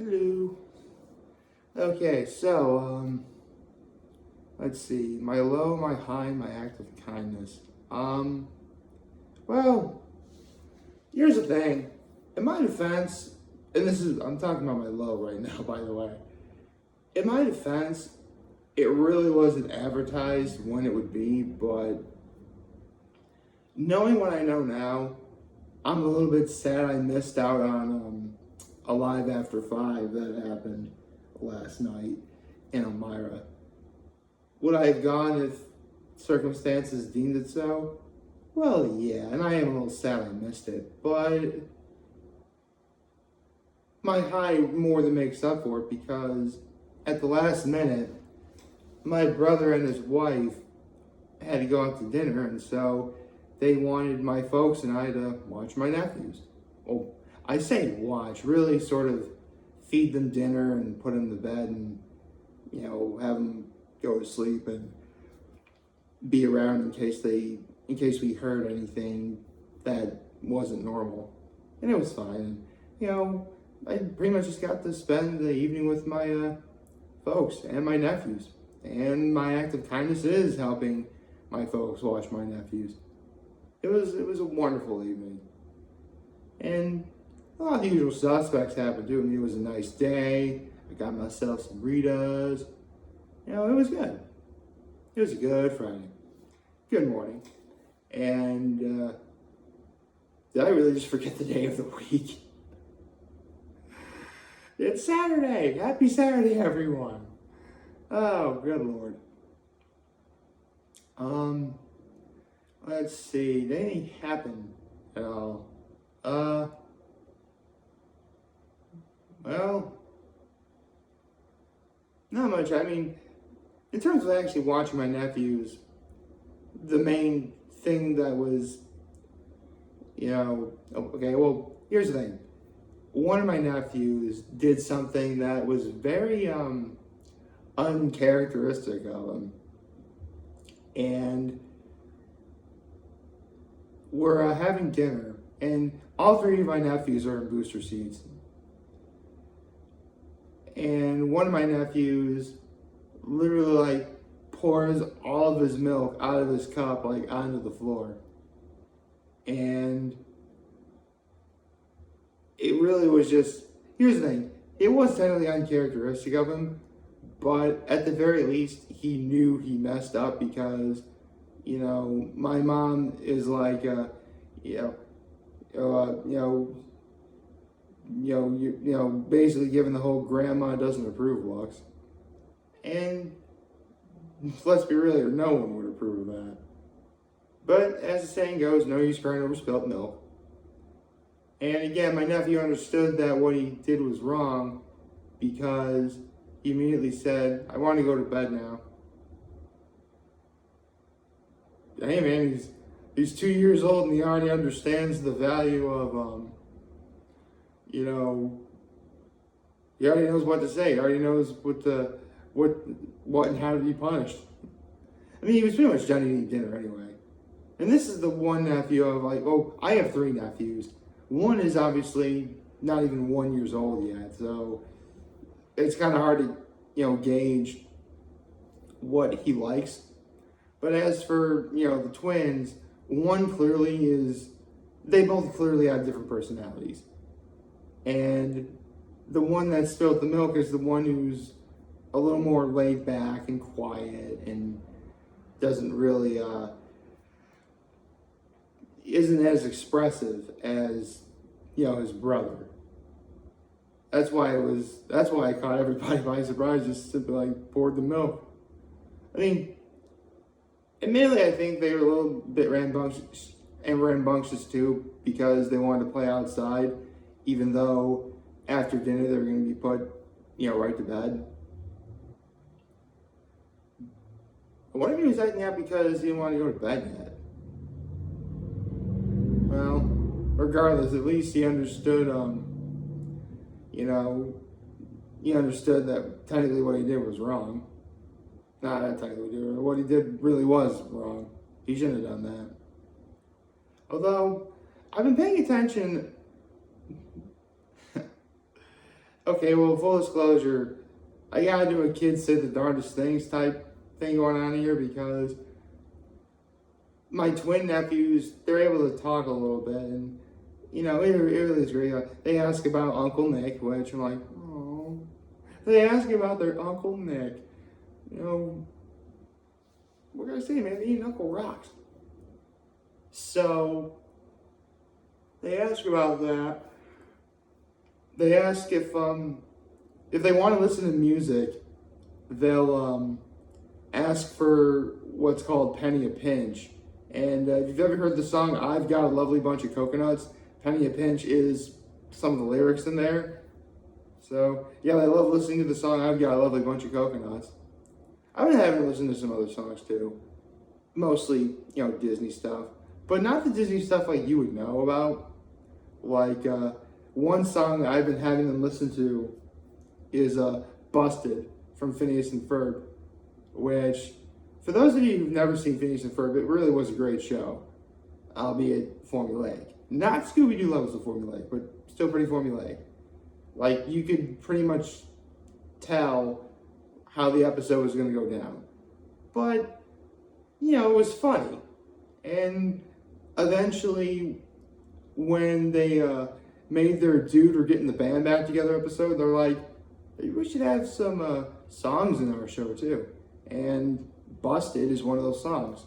Hello. Okay, so let's see. My low, my high, my act of kindness. Um, well, here's the thing. In my defense, and I'm talking about my low right now, by the way. In my defense, it really wasn't advertised when it would be, but knowing what I know now, I'm a little bit sad I missed out on Alive After 5 that happened last night in Elmira. Would I have gone if circumstances deemed it so? Well, yeah, and I am a little sad I missed it, but my high more than makes up for it because at the last minute, my brother and his wife had to go out to dinner, and so they wanted my folks and I to watch my nephews. Well, I say watch, really sort of feed them dinner and put them to bed and, have them go to sleep and be around in case we heard anything that wasn't normal. And it was fine. And, I pretty much just got to spend the evening with my folks and my nephews. And my act of kindness is helping my folks watch my nephews. It was a wonderful evening. And a lot of the usual suspects happened to me. It was a nice day. I got myself some Ritas. It was good. It was a good Friday. Good morning. And did I really just forget the day of the week? It's Saturday. Happy Saturday, everyone. Oh, good Lord. Let's see. Did anything happen at all? Well, not much. I mean, in terms of actually watching my nephews, the main thing that was, okay, well, here's the thing. One of my nephews did something that was very uncharacteristic of him. And we're having dinner, and all three of my nephews are in booster seats. And one of my nephews literally pours all of his milk out of his cup onto the floor. And it really was just, here's the thing, it was technically uncharacteristic of him, but at the very least, he knew he messed up because, my mom is like, basically giving the whole grandma doesn't approve looks. And let's be real here, no one would approve of that. But as the saying goes, no use crying over spilt milk. And again, my nephew understood that what he did was wrong because he immediately said, I want to go to bed now. Hey man, he's 2 years old and he already understands the value of, he already knows what to say. He already knows what and how to be punished. I mean, he was pretty much done eating dinner anyway. And this is the one nephew of I have three nephews. One is obviously not even 1 year old yet, so it's kind of hard to, gauge what he likes. But as for, the twins, they both clearly have different personalities. And the one that spilled the milk is the one who's a little more laid back and quiet and doesn't really, isn't as expressive as, his brother. That's why I caught everybody by surprise, just simply poured the milk. I mean, admittedly, I think they were a little bit rambunctious too, because they wanted to play outside, even though after dinner they were going to be put, right to bed. One of you was acting out because he didn't want to go to bed yet. Well, regardless, at least he understood, he understood that technically what he did was wrong. Not technically, what he did really was wrong. He shouldn't have done that. Although, I've been paying attention. Okay, well, full disclosure, I gotta do a kids say the darndest things type thing going on here because my twin nephews, they're able to talk a little bit, and it really is great. Like, they ask about Uncle Nick, which I'm like, oh. They ask about their Uncle Nick. What can I say, man? They eat Uncle rocks. So they ask about that. They ask if they want to listen to music, they'll ask for what's called Penny a Pinch. And if you've ever heard the song "I've Got a Lovely Bunch of Coconuts," Penny a Pinch is some of the lyrics in there. So yeah, I love listening to the song "I've Got a Lovely Bunch of Coconuts." I've been having to listen to some other songs too, mostly Disney stuff, but not the Disney stuff like you would know about. Like one song I've been having them listen to is "Busted" from Phineas and Ferb, which, for those of you who've never seen Phineas and Ferb, it really was a great show, albeit formulaic. Not Scooby-Doo levels of formulaic, but still pretty formulaic. Like, you could pretty much tell how the episode was going to go down. But, it was funny. And eventually, when they made their Dude or Getting the Band Back Together episode, they're like, hey, we should have some songs in our show too. And Busted is one of those songs.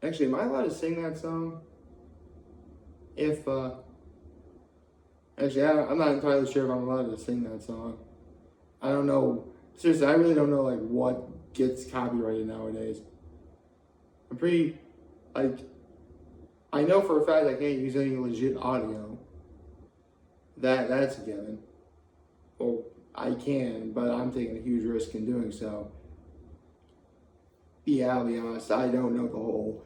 Actually, am I allowed to sing that song? Actually, I'm not entirely sure if I'm allowed to sing that song. I don't know. Seriously, I really don't know like what gets copyrighted nowadays. I'm pretty, I know for a fact I can't use any legit audio. That's a given. Well, I can, but I'm taking a huge risk in doing so. Yeah, I'll be honest, I don't know the whole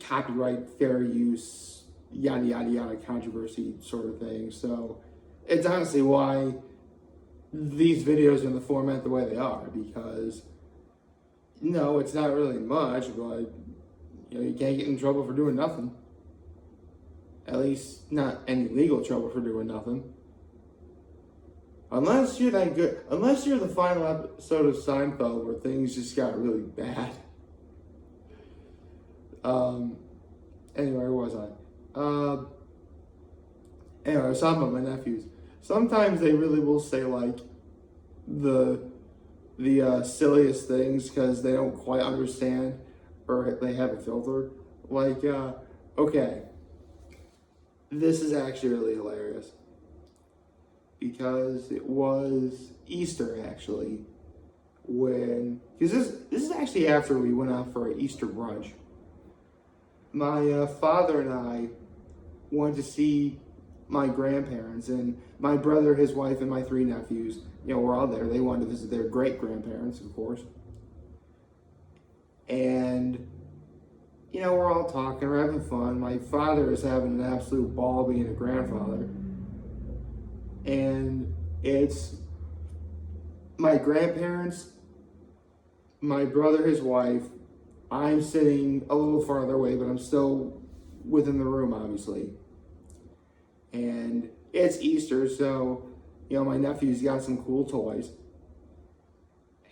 copyright, fair use, yada yada yada controversy sort of thing. So it's honestly why these videos are in the format the way they are, because it's not really much, but you can't get in trouble for doing nothing. At least not any legal trouble for doing nothing. Unless you're that good. Unless you're the final episode of Seinfeld where things just got really bad. Anyway, where was I? Anyway, I was talking about my nephews. Sometimes they really will say like the silliest things because they don't quite understand or they have a filter. Like, okay, this is actually really hilarious. Because it was Easter, actually, because this is actually after we went out for an Easter brunch. My father and I went to see my grandparents, and my brother, his wife, and my 3 nephews, were all there. They wanted to visit their great-grandparents, of course. And, we're all talking, we're having fun. My father is having an absolute ball being a grandfather. And it's my grandparents, my brother, his wife. I'm sitting a little farther away, but I'm still within the room, obviously. And it's Easter, so, my nephew's got some cool toys.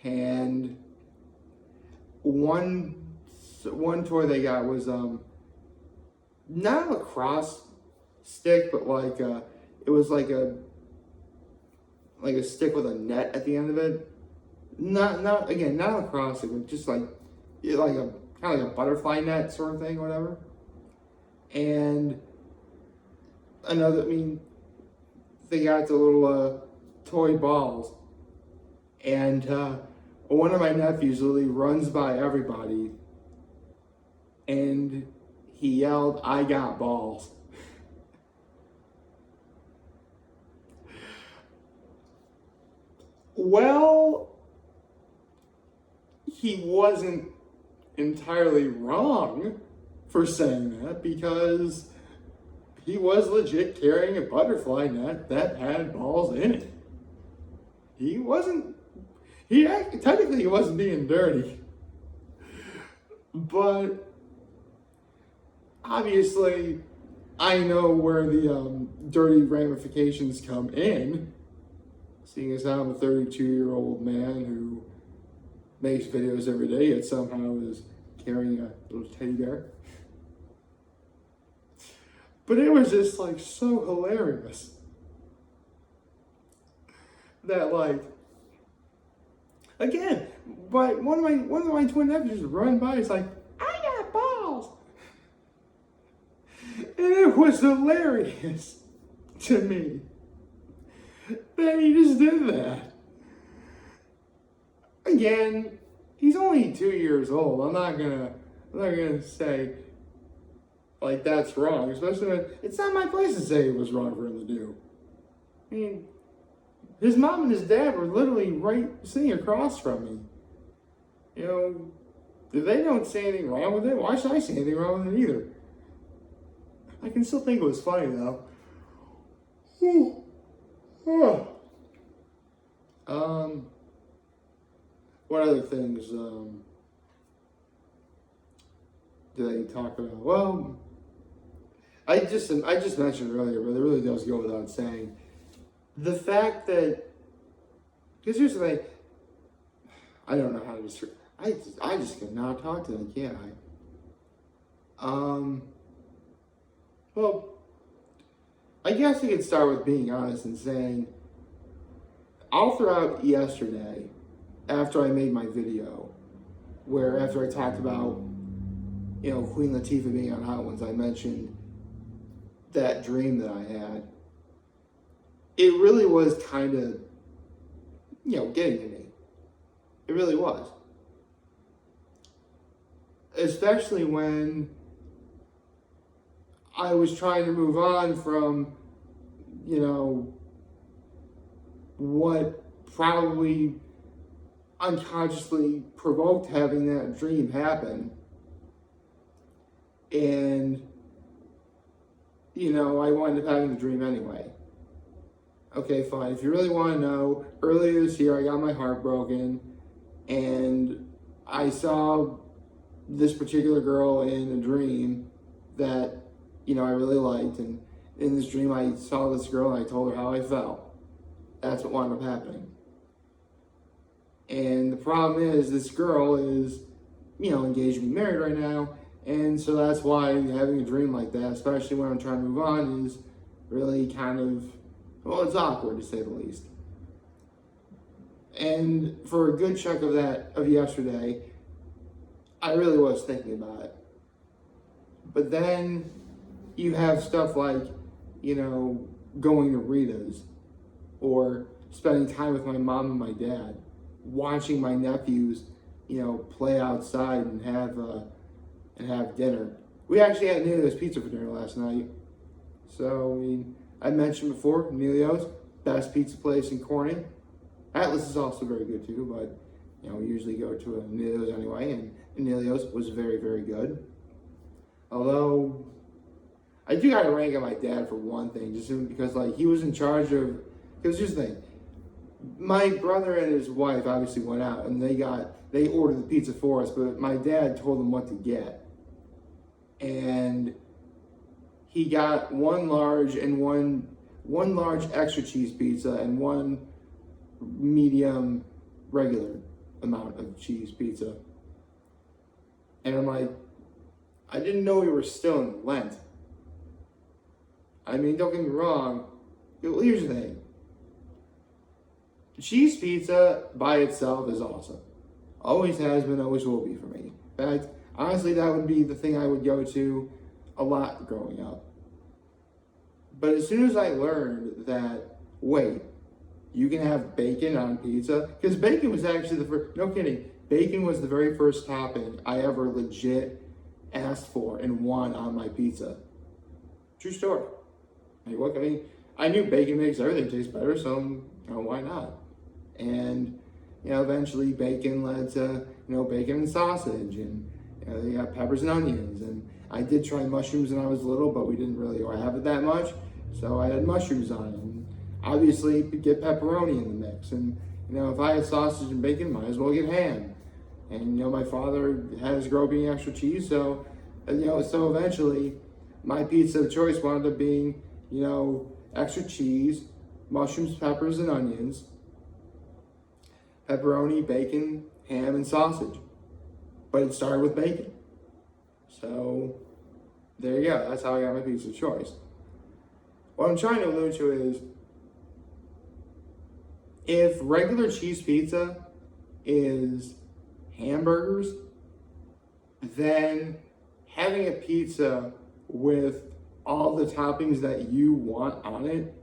And one toy they got was not a lacrosse stick, but it was like a stick with a net at the end of it. Not a lacrosse stick, but just like a kind of like a butterfly net sort of thing, whatever. And they got the little toy balls. And one of my nephews literally runs by everybody and he yelled, "I got balls." Well, he wasn't entirely wrong for saying that, because he was legit carrying a butterfly net that had balls in it. Technically he wasn't being dirty. But obviously I know where the dirty ramifications come in, seeing as how I'm a 32-year-old man who makes videos every day, yet somehow is carrying a little teddy bear. But it was just like so hilarious that, like, again, but one of my twin nephews run by, it's like, I got balls. And it was hilarious to me that he just did that. Again, he's only 2 years old. I'm not gonna say like that's wrong, especially when it's not my place to say it was wrong for him to do. I mean, his mom and his dad were literally right sitting across from me. You know, if they don't see anything wrong with it, why should I see anything wrong with it either? I can still think it was funny though. What other things did they talk about? Well, I just mentioned earlier, but it really does go without saying. The fact that, because here's the thing, I don't know how to describe. I just cannot talk to them, can I? Well, I guess we could start with being honest and saying, all throughout yesterday, after I made my video, where after I talked about, you know, Queen Latifah being on Hot Ones, I mentioned that dream that I had. It really was kind of, you know, getting to me. It really was. Especially when I was trying to move on from, you know, what probably unconsciously provoked having that dream happen. And, you know, I wound up having the dream anyway. Okay, fine. If you really want to know, earlier this year I got my heart broken and I saw this particular girl in a dream that, you know, I really liked. And in this dream I saw this girl and I told her how I felt. That's what wound up happening. And the problem is this girl is, you know, engaged to be married right now. And so that's why having a dream like that, especially when I'm trying to move on, is really kind of, well, it's awkward to say the least. And for a good chunk of that, of yesterday, I really was thinking about it. But then you have stuff like, you know, going to Rita's or spending time with my mom and my dad, watching my nephews, you know, play outside and have dinner. We actually had Emilio's Pizza for dinner last night. So, I mean, I mentioned before, Emilio's, best pizza place in Corning. Atlas is also very good too, but, you know, we usually go to Emilio's anyway, and Emilio's was very, very good. Although, I do gotta rank on my dad for one thing, just because, like, he was in charge of, because here's the thing, my brother and his wife obviously went out, and they ordered the pizza for us, but my dad told them what to get. And he got one large extra cheese pizza and one medium regular amount of cheese pizza. And I'm like, I didn't know we were still in Lent. I mean, don't get me wrong. Here's the thing. Cheese pizza by itself is awesome. Always has been, always will be for me. In fact, honestly, that would be the thing I would go to a lot growing up. But as soon as I learned that, wait, you can have bacon on pizza, because bacon was actually the first, no kidding, bacon was the very first topping I ever legit asked for and won on my pizza. True story. I mean, I knew bacon makes everything taste better, so, you know, why not? And, you know, eventually bacon led to, you know, bacon and sausage, and, you know, they got peppers and onions, and I did try mushrooms when I was little, but we didn't really have it that much, so I had mushrooms on it, and obviously get pepperoni in the mix, and, you know, if I had sausage and bacon, might as well get ham, and, you know, my father had us grow up eating extra cheese, so, you know, so eventually my pizza of choice wound up being, extra cheese, mushrooms, peppers, and onions, pepperoni, bacon, ham, and sausage. But it started with bacon. So, there you go. That's how I got my pizza of choice. What I'm trying to allude to is, if regular cheese pizza is hamburgers, then having a pizza with all the toppings that you want on it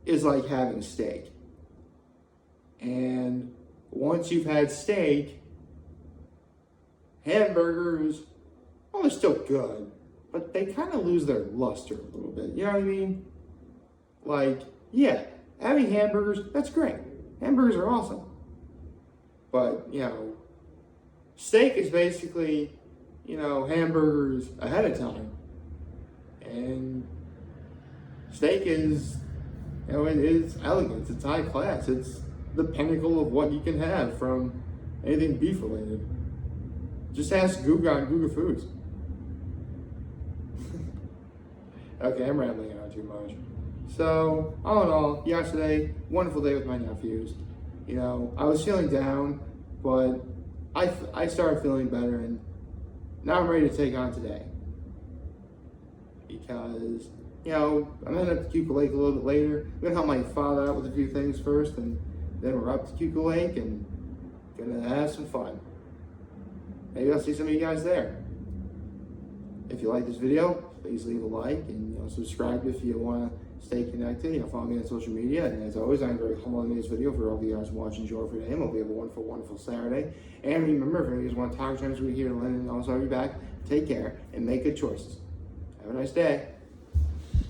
is like having steak. And once you've had steak, hamburgers, well, they're still good, but they kind of lose their luster a little bit. You know what I mean? Like, yeah, having hamburgers, that's great. Hamburgers are awesome. But, steak is basically, hamburgers ahead of time. And steak is, it is elegance, it's high class, it's the pinnacle of what you can have from anything beef related. Just ask Google on Google Foods. Okay, I'm rambling on too much. So, all in all, yesterday, wonderful day with my nephews. I was feeling down, but I started feeling better, and now I'm ready to take on today. Because, I'm heading up to Cuckoo Lake a little bit later. I'm going to help my father out with a few things first, and then we're up to Cuckoo Lake and going to have some fun. Maybe I'll see some of you guys there. If you like this video, please leave a like and subscribe if you want to stay connected. Follow me on social media. And as always, I'm very humble in this video for all of you guys watching. Enjoy for today. Hope you have a wonderful, wonderful Saturday. And remember, if you guys want to talk to us, we're here to learn. And also, I'll be back. Take care and make good choices. Have a nice day.